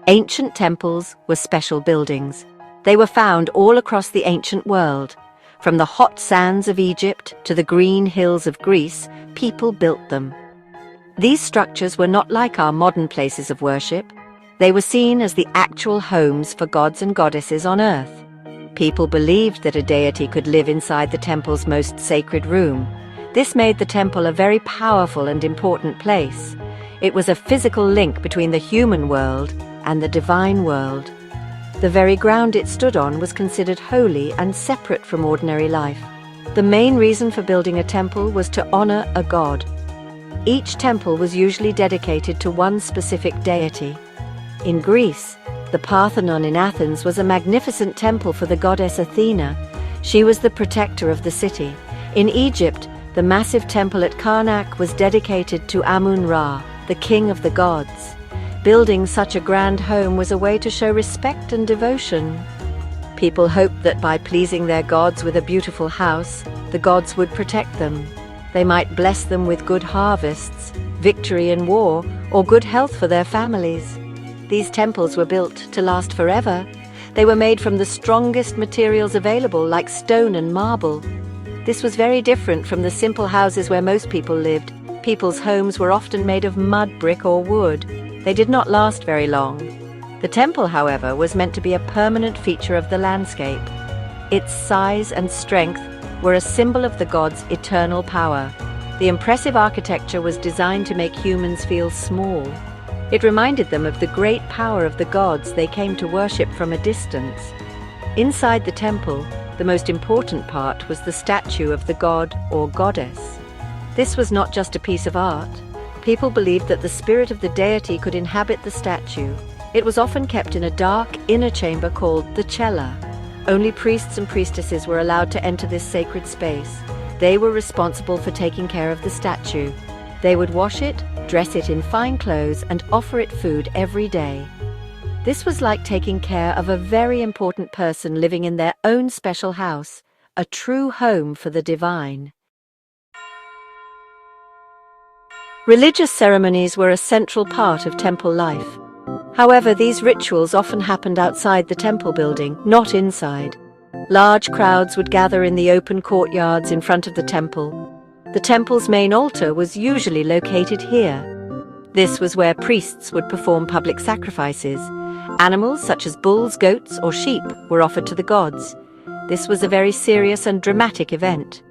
Ancient temples were special buildings. They were found all across the ancient world. From the hot sands of Egypt to the green hills of Greece, people built them. These structures were not like our modern places of worship. They were seen as the actual homes for gods and goddesses on earth. People believed that a deity could live inside the temple's most sacred room. This made the temple a very powerful and important place. It was a physical link between the human world and the divine world. The very ground it stood on was considered holy and separate from ordinary life. The main reason for building a temple was to honor a god. Each temple was usually dedicated to one specific deity. In Greece, the Parthenon in Athens was a magnificent temple for the goddess Athena. She was the protector of the city. In Egypt, the massive temple at Karnak was dedicated to Amun-Ra, the king of the gods. Building such a grand home was a way to show respect and devotion. People hoped that by pleasing their gods with a beautiful house, the gods would protect them. They might bless them with good harvests, victory in war, or good health for their families. These temples were built to last forever. They were made from the strongest materials available, like stone and marble. This was very different from the simple houses where most people lived. People's homes were often made of mud, brick, or wood. They did not last very long. The temple, however, was meant to be a permanent feature of the landscape. Its size and strength were a symbol of the gods' eternal power. The impressive architecture was designed to make humans feel small. It reminded them of the great power of the gods they came to worship from a distance. Inside the temple, the most important part was the statue of the god or goddess. This was not just a piece of art. People believed that the spirit of the deity could inhabit the statue. It was often kept in a dark inner chamber called the cella. Only priests and priestesses were allowed to enter this sacred space. They were responsible for taking care of the statue. They would wash it, dress it in fine clothes, and offer it food every day. This was like taking care of a very important person living in their own special house, a true home for the divine. Religious ceremonies were a central part of temple life. However, these rituals often happened outside the temple building, not inside. Large crowds would gather in the open courtyards in front of the temple. The temple's main altar was usually located here. This was where priests would perform public sacrifices. Animals such as bulls, goats, or sheep were offered to the gods. This was a very serious and dramatic event.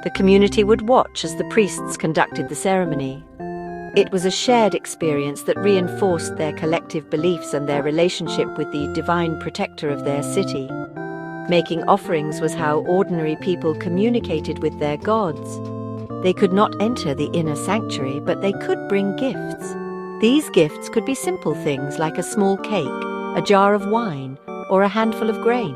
The community would watch as the priests conducted the ceremony. It was a shared experience that reinforced their collective beliefs and their relationship with the divine protector of their city. Making offerings was how ordinary people communicated with their gods. They could not enter the inner sanctuary, but they could bring gifts. These gifts could be simple things like a small cake, a jar of wine, or a handful of grain.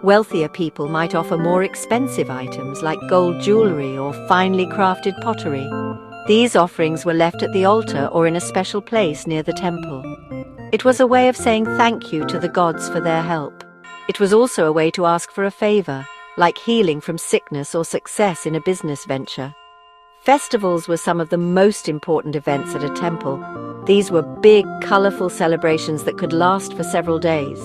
Wealthier people might offer more expensive items like gold jewelry or finely crafted pottery. These offerings were left at the altar or in a special place near the temple. It was a way of saying thank you to the gods for their help. It was also a way to ask for a favor, like healing from sickness or success in a business venture. Festivals were some of the most important events at a temple. These were big, colorful celebrations that could last for several days.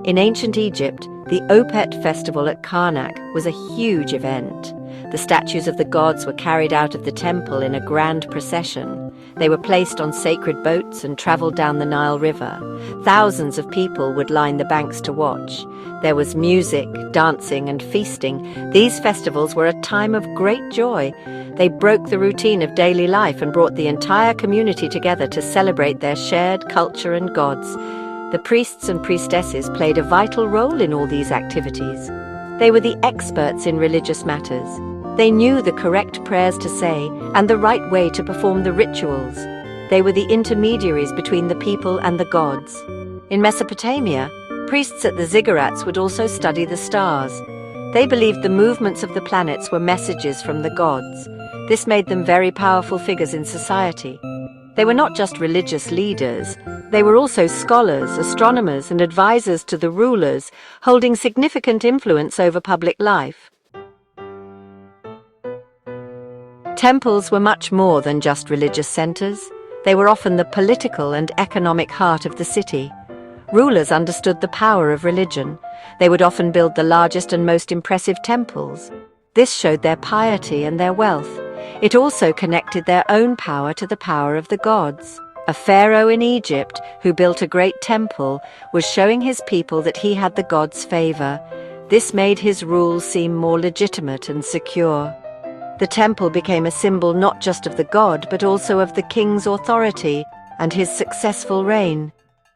In ancient Egypt, the Opet festival at Karnak was a huge event. The statues of the gods were carried out of the temple in a grand procession. They were placed on sacred boats and traveled down the Nile River. Thousands of people would line the banks to watch. There was music, dancing, and feasting. These festivals were a time of great joy. They broke the routine of daily life and brought the entire community together to celebrate their shared culture and gods. The priests and priestesses played a vital role in all these activities. They were the experts in religious matters. They knew the correct prayers to say and the right way to perform the rituals. They were the intermediaries between the people and the gods. In Mesopotamia, priests at the ziggurats would also study the stars. They believed the movements of the planets were messages from the gods. This made them very powerful figures in society. They were not just religious leaders. They were also scholars, astronomers, and advisors to the rulers, holding significant influence over public life. Temples were much more than just religious centers. They were often the political and economic heart of the city. Rulers understood the power of religion. They would often build the largest and most impressive temples. This showed their piety and their wealth. It also connected their own power to the power of the gods. A pharaoh in Egypt, who built a great temple, was showing his people that he had the gods' favor. This made his rule seem more legitimate and secure. The temple became a symbol not just of the god, but also of the king's authority and his successful reign.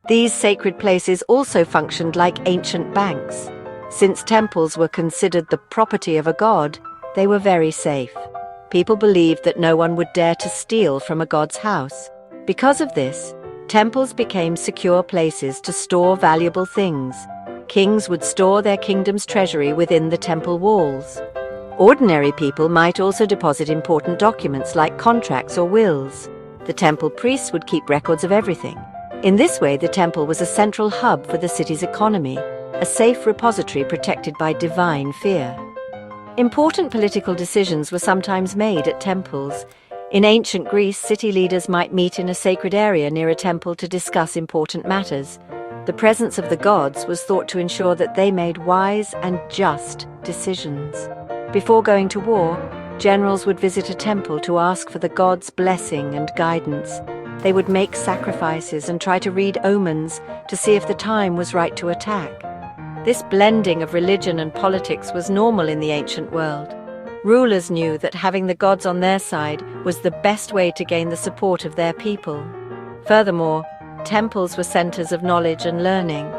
These sacred places also functioned like ancient banks. Since temples were considered the property of a god, they were very safe. People believed that no one would dare to steal from a god's house. Because of this, temples became secure places to store valuable things. Kings would store their kingdom's treasury within the temple walls. Ordinary people might also deposit important documents like contracts or wills. The temple priests would keep records of everything. In this way, the temple was a central hub for the city's economy, a safe repository protected by divine fear. Important political decisions were sometimes made at temples. In ancient Greece, city leaders might meet in a sacred area near a temple to discuss important matters. The presence of the gods was thought to ensure that they made wise and just decisions. Before going to war, generals would visit a temple to ask for the gods' blessing and guidance. They would make sacrifices and try to read omens to see if the time was right to attack. This blending of religion and politics was normal in the ancient world. Rulers knew that having the gods on their side was the best way to gain the support of their people. Furthermore, temples were centers of knowledge and learning.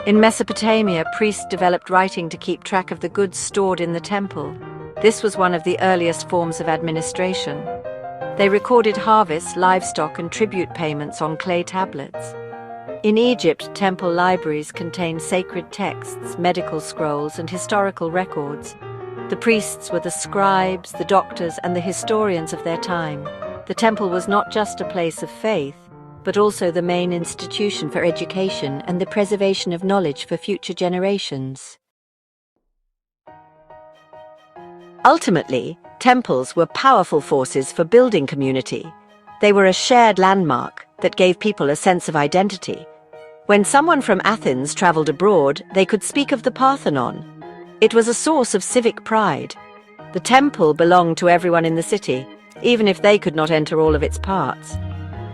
In Mesopotamia, priests developed writing to keep track of the goods stored in the temple. This was one of the earliest forms of administration. They recorded harvests, livestock, and tribute payments on clay tablets. In Egypt, temple libraries contained sacred texts, medical scrolls, and historical records. The priests were the scribes, the doctors, and the historians of their time. The temple was not just a place of faith, but also the main institution for education and the preservation of knowledge for future generations. Ultimately, temples were powerful forces for building community. They were a shared landmark that gave people a sense of identity. When someone from Athens traveled abroad, they could speak of the Parthenon. It was a source of civic pride. The temple belonged to everyone in the city, even if they could not enter all of its parts.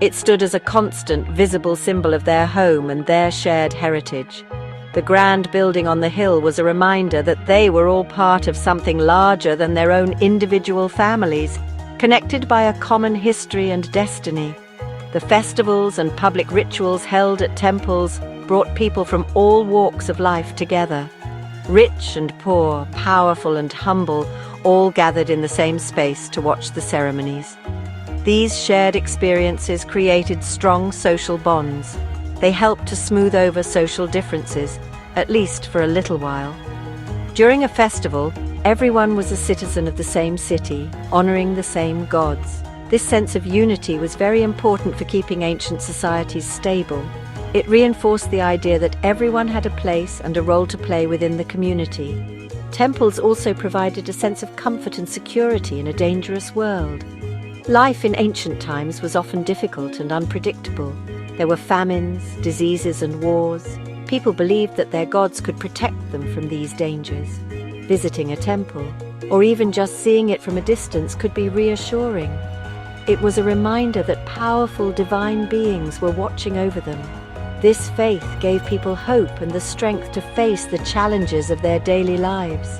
It stood as a constant, visible symbol of their home and their shared heritage. The grand building on the hill was a reminder that they were all part of something larger than their own individual families, connected by a common history and destiny. The festivals and public rituals held at temples brought people from all walks of life together. Rich and poor, powerful and humble, all gathered in the same space to watch the ceremonies. These shared experiences created strong social bonds. They helped to smooth over social differences, at least for a little while. During a festival, everyone was a citizen of the same city, honoring the same gods. This sense of unity was very important for keeping ancient societies stable. It reinforced the idea that everyone had a place and a role to play within the community. Temples also provided a sense of comfort and security in a dangerous world. Life in ancient times was often difficult and unpredictable. There were famines, diseases, and wars. People believed that their gods could protect them from these dangers. Visiting a temple, or even just seeing it from a distance, could be reassuring. It was a reminder that powerful divine beings were watching over them. This faith gave people hope and the strength to face the challenges of their daily lives.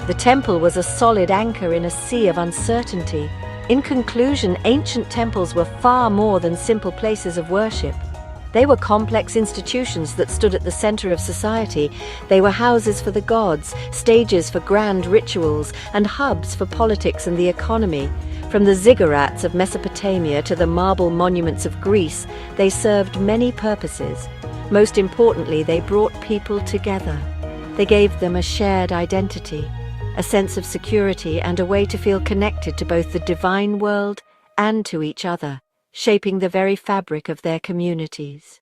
The temple was a solid anchor in a sea of uncertainty. In conclusion, ancient temples were far more than simple places of worship. They were complex institutions that stood at the center of society. They were houses for the gods, stages for grand rituals, and hubs for politics and the economy. From the ziggurats of Mesopotamia to the marble monuments of Greece, they served many purposes. Most importantly, they brought people together. They gave them a shared identity, a sense of security, and a way to feel connected to both the divine world and to each other, shaping the very fabric of their communities.